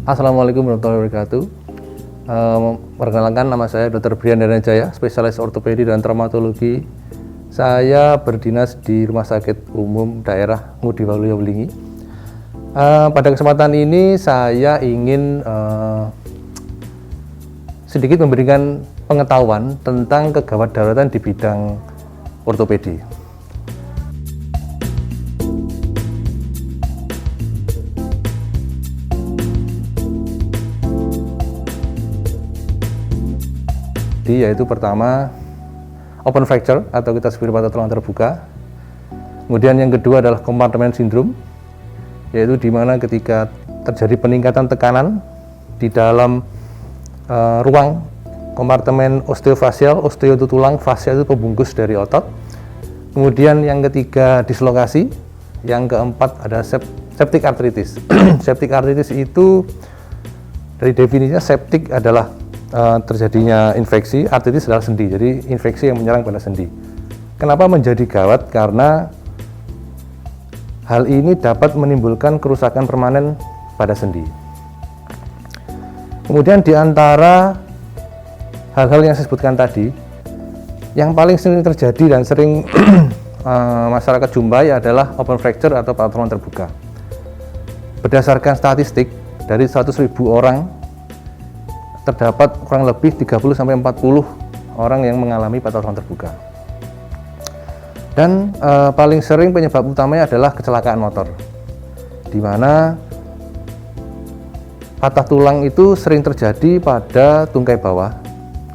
Assalamualaikum warahmatullahi wabarakatuh. Perkenalkan, nama saya Dr. Brian Danajaya, spesialis ortopedi dan traumatologi. Saya berdinas di Rumah Sakit Umum Daerah Ngudi Waluyo Welingi. Pada kesempatan ini saya ingin sedikit memberikan pengetahuan tentang kegawat daruratan di bidang ortopedi. Yaitu pertama open fracture atau kita sebut patah tulang terbuka. Kemudian yang kedua adalah compartment syndrome, yaitu di mana ketika terjadi peningkatan tekanan di dalam ruang kompartemen osteofasial. Osteo itu tulang, fascia itu pembungkus dari otot. Kemudian yang ketiga dislokasi, yang keempat ada septic arthritis. Septic arthritis itu dari definisinya septic adalah terjadinya infeksi, artritis adalah sendi, jadi infeksi yang menyerang pada sendi. Kenapa menjadi gawat? Karena hal ini dapat menimbulkan kerusakan permanen pada sendi. Kemudian di antara hal-hal yang saya sebutkan tadi, yang paling sering terjadi dan sering masyarakat jumpai adalah open fracture atau patah tulang terbuka. Berdasarkan statistik, dari 100.000 orang terdapat kurang lebih 30-40 orang yang mengalami patah tulang terbuka. Dan paling sering penyebab utamanya adalah kecelakaan motor, di mana patah tulang itu sering terjadi pada tungkai bawah.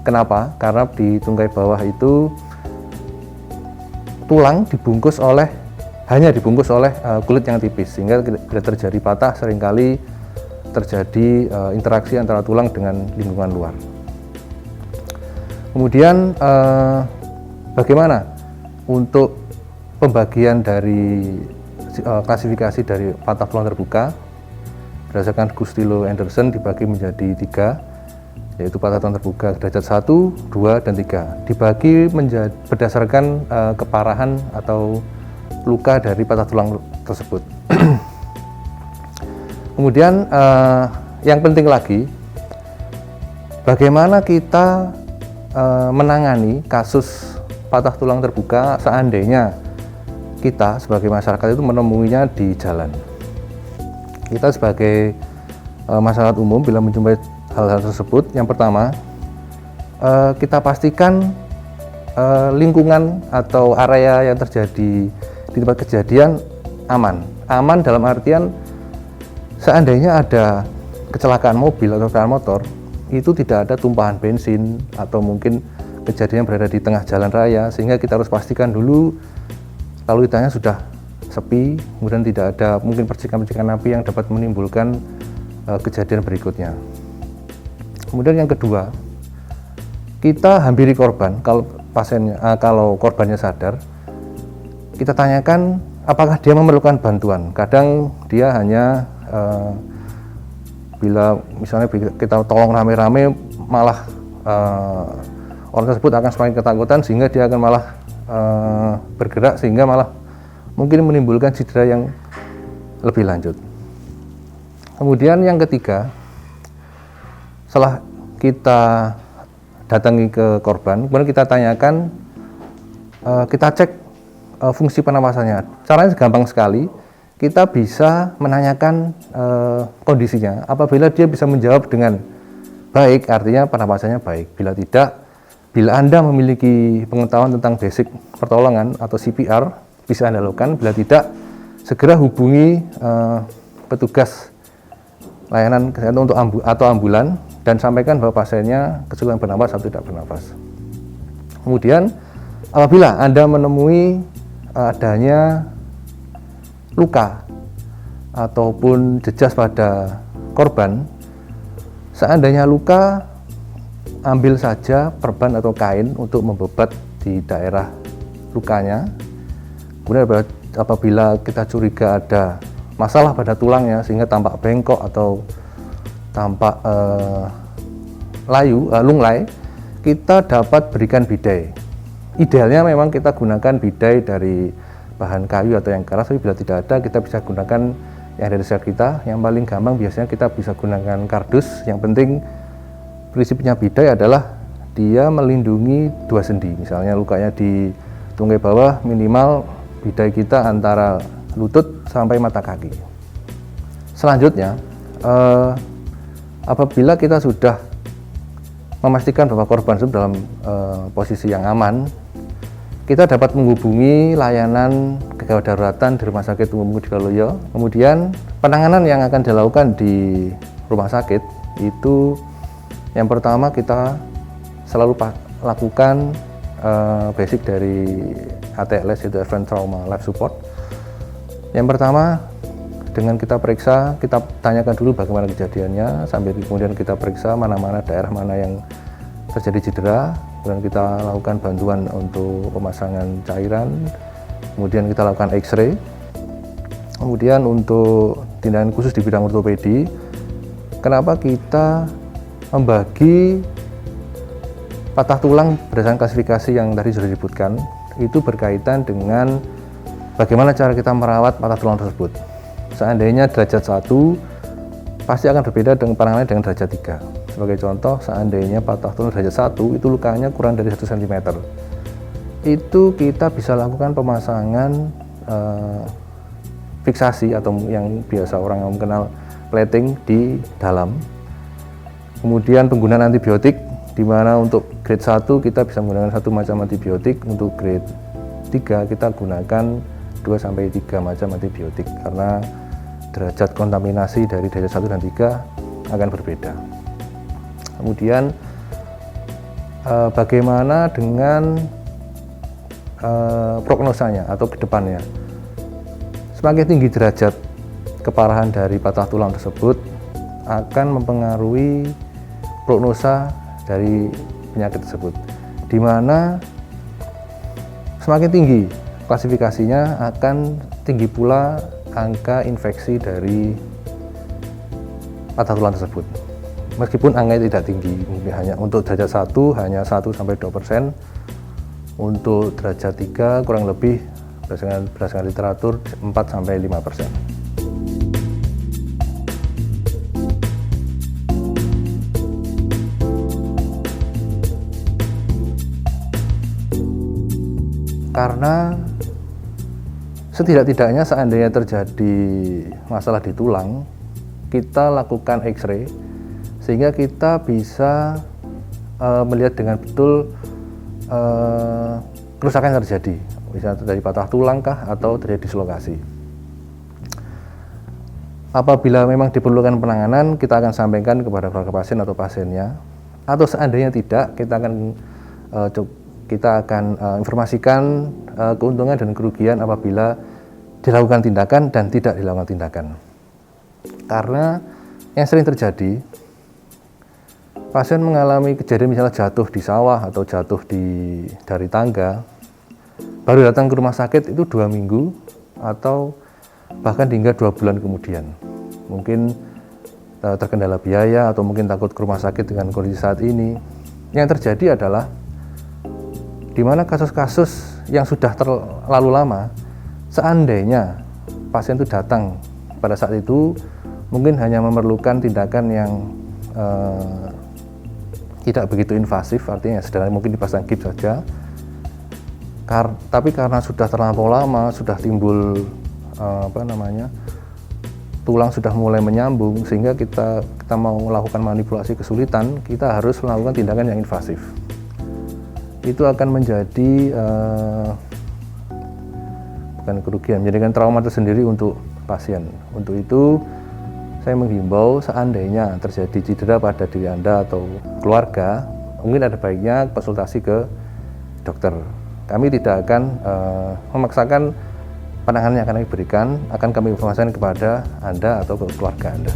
Kenapa? Karena di tungkai bawah itu tulang hanya dibungkus oleh kulit yang tipis, sehingga bila terjadi patah seringkali terjadi interaksi antara tulang dengan lingkungan luar. Kemudian bagaimana untuk pembagian dari klasifikasi dari patah tulang terbuka? Berdasarkan Gustilo Anderson dibagi menjadi 3, yaitu patah tulang terbuka derajat 1, 2, dan 3. Dibagi berdasarkan keparahan atau luka dari patah tulang tersebut. Kemudian yang penting lagi, bagaimana kita menangani kasus patah tulang terbuka seandainya kita sebagai masyarakat itu menemuinya di jalan. Kita sebagai masyarakat umum bila menjumpai hal-hal tersebut, yang pertama kita pastikan lingkungan atau area yang terjadi di tempat kejadian aman. Aman dalam artian seandainya ada kecelakaan mobil atau kecelakaan motor, itu tidak ada tumpahan bensin atau mungkin kejadian berada di tengah jalan raya, sehingga kita harus pastikan dulu lalu lintasnya sudah sepi, kemudian tidak ada mungkin percikan-percikan api yang dapat menimbulkan kejadian berikutnya. Kemudian yang kedua, kita hampiri korban. Kalau korbannya sadar, kita tanyakan apakah dia memerlukan bantuan. Kadang dia hanya bila misalnya kita tolong rame-rame, malah orang tersebut akan semakin ketakutan, sehingga dia akan malah bergerak, sehingga malah mungkin menimbulkan cedera yang lebih lanjut. Kemudian yang ketiga, setelah kita datangi ke korban, kemudian kita tanyakan, kita cek fungsi pernapasannya. Caranya gampang sekali. Kita bisa menanyakan kondisinya. Apabila dia bisa menjawab dengan baik, artinya pernapasannya baik. Bila tidak, bila Anda memiliki pengetahuan tentang basic pertolongan atau CPR, bisa Anda lakukan. Bila tidak, segera hubungi petugas layanan kesehatan atau ambulan dan sampaikan bahwa pasiennya kesulitan bernapas atau tidak bernapas. Kemudian, apabila Anda menemui adanya luka ataupun jejas pada korban, seandainya luka, ambil saja perban atau kain untuk membebat di daerah lukanya. Kemudian apabila kita curiga ada masalah pada tulangnya sehingga tampak bengkok atau tampak lunglai, kita dapat berikan bidai. Idealnya memang kita gunakan bidai dari bahan kayu atau yang keras, tapi bila tidak ada kita bisa gunakan yang ada di sekitar kita. Yang paling gampang biasanya kita bisa gunakan kardus. Yang penting prinsipnya bidai adalah dia melindungi dua sendi. Misalnya lukanya di tungkai bawah, minimal bidai kita antara lutut sampai mata kaki. Selanjutnya, apabila kita sudah memastikan bahwa korban sudah dalam posisi yang aman, kita dapat menghubungi layanan gawat daruratan di Rumah Sakit Umum Budi Waluyo. Kemudian penanganan yang akan dilakukan di rumah sakit itu yang pertama kita selalu lakukan basic dari ATLS, yaitu Advanced Trauma Life Support. Yang pertama, dengan kita periksa, kita tanyakan dulu bagaimana kejadiannya, sambil kemudian kita periksa mana-mana daerah mana yang terjadi cedera, kemudian kita lakukan bantuan untuk pemasangan cairan, kemudian kita lakukan X-ray. Kemudian untuk tindakan khusus di bidang ortopedi, kenapa kita membagi patah tulang berdasarkan klasifikasi yang tadi sudah disebutkan, itu berkaitan dengan bagaimana cara kita merawat patah tulang tersebut. Seandainya derajat 1, pasti akan berbeda dengan penanganannya dengan derajat 3. Sebagai contoh, seandainya patah tulang derajat 1, itu lukanya kurang dari 1 cm. Itu kita bisa lakukan pemasangan fiksasi atau yang biasa orang mengenal plating di dalam. Kemudian penggunaan antibiotik, di mana untuk grade 1 kita bisa menggunakan 1 macam antibiotik, untuk grade 3 kita gunakan 2-3 macam antibiotik, karena derajat kontaminasi dari derajat 1 dan 3 akan berbeda. Kemudian bagaimana dengan prognosanya atau ke depannya. Semakin tinggi derajat keparahan dari patah tulang tersebut akan mempengaruhi prognosa dari penyakit tersebut, di mana semakin tinggi klasifikasinya akan tinggi pula angka infeksi dari patah tulang tersebut. Meskipun angkanya tidak tinggi, mungkin hanya untuk derajat 1 hanya 1-2%, untuk derajat 3 kurang lebih berdasarkan literatur 4-5%. Karena setidak-tidaknya seandainya terjadi masalah di tulang, kita lakukan X-ray sehingga kita bisa melihat dengan betul kerusakan yang terjadi, misalnya dari patah tulang kah atau terjadi dislokasi. Apabila memang diperlukan penanganan, kita akan sampaikan kepada keluarga pasien atau pasiennya, atau seandainya tidak, kita akan informasikan keuntungan dan kerugian apabila dilakukan tindakan dan tidak dilakukan tindakan. Karena yang sering terjadi, pasien mengalami kejadian misalnya jatuh di sawah atau jatuh dari tangga, baru datang ke rumah sakit itu 2 minggu atau bahkan hingga 2 bulan kemudian. Mungkin terkendala biaya atau mungkin takut ke rumah sakit dengan kondisi saat ini. Yang terjadi adalah di mana kasus-kasus yang sudah terlalu lama, seandainya pasien itu datang pada saat itu, mungkin hanya memerlukan tindakan yang tidak begitu invasif, artinya sederhana mungkin dipasang gips saja. Tapi karena sudah terlampau lama, sudah timbul tulang sudah mulai menyambung, sehingga kita mau melakukan manipulasi kesulitan, kita harus melakukan tindakan yang invasif. Itu akan menjadi bukan kerugian, menjadikan trauma tersendiri untuk pasien. Untuk itu saya menghimbau, seandainya terjadi cedera pada diri Anda atau keluarga, mungkin ada baiknya konsultasi ke dokter. Kami tidak akan memaksakan penanganan yang akan kami berikan, akan kami informasikan kepada Anda atau ke keluarga Anda.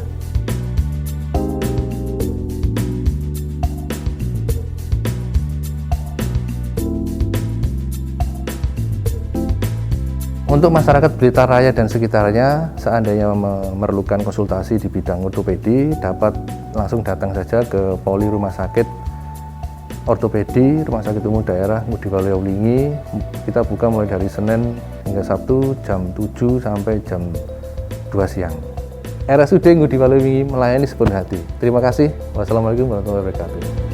Untuk masyarakat Blitar Raya dan sekitarnya, seandainya memerlukan konsultasi di bidang ortopedi, dapat langsung datang saja ke Poli Rumah Sakit Ortopedi Rumah Sakit Umum Daerah Budi Waluyo Wlingi. Kita buka mulai dari Senin hingga Sabtu jam 7 sampai jam 2 siang. RSUD Ngudi Waluyo melayani sepenuh hati. Terima kasih. Wassalamualaikum warahmatullahi wabarakatuh.